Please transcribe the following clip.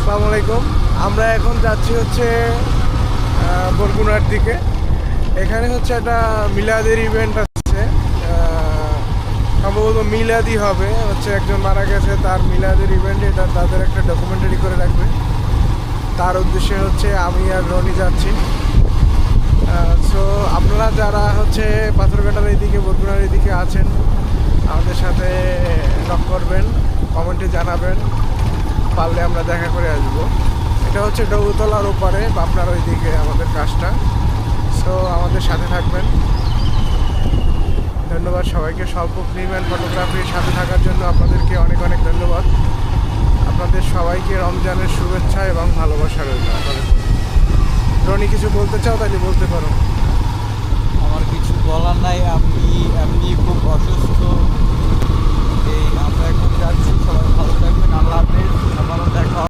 আসসালামু আলাইকুম। আমরা এখন যাচ্ছি হচ্ছে বরগুনার দিকে। এখানে হচ্ছে একটা মিলাদের ইভেন্ট আছে। সম্ভবত মিলাদি হবে, হচ্ছে একজন মারা গেছে, তার মিলাদের ইভেন্ট। এটা তাদের একটা ডকুমেন্টারি করে রাখবে। তার উদ্দেশ্যে হচ্ছে আমি আর রনি যাচ্ছি। সো আপনারা যারা হচ্ছে পাথরঘাটার এইদিকে, বরগুনার এইদিকে আছেন, আমাদের সাথে নক করবেন, কমেন্টে জানাবেন, পারলে আমরা দেখা করে আসবো। এটা হচ্ছে ডৌতলার ওপারে আপনার ওইদিকে আমাদের কাজটা। সো আমাদের সাথে থাকবেন। ধন্যবাদ সবাইকে। স্বল্প ফিল্ম অ্যান্ড ফটোগ্রাফির সাথে থাকার জন্য আপনাদেরকে অনেক অনেক ধন্যবাদ। আপনাদের সবাইকে রমজানের শুভেচ্ছা এবং ভালোবাসা রইল আপনাদের। রনি কিছু বলতে চাও তাহলে বলতে পারো। আমার কিছু বলার নাই, আমি এমনি খুব অসুস্থ। এই আমরা এখন যাচ্ছি, সবাই ভালো থাকবেন, আল্লাহ হাফেজ। আবারও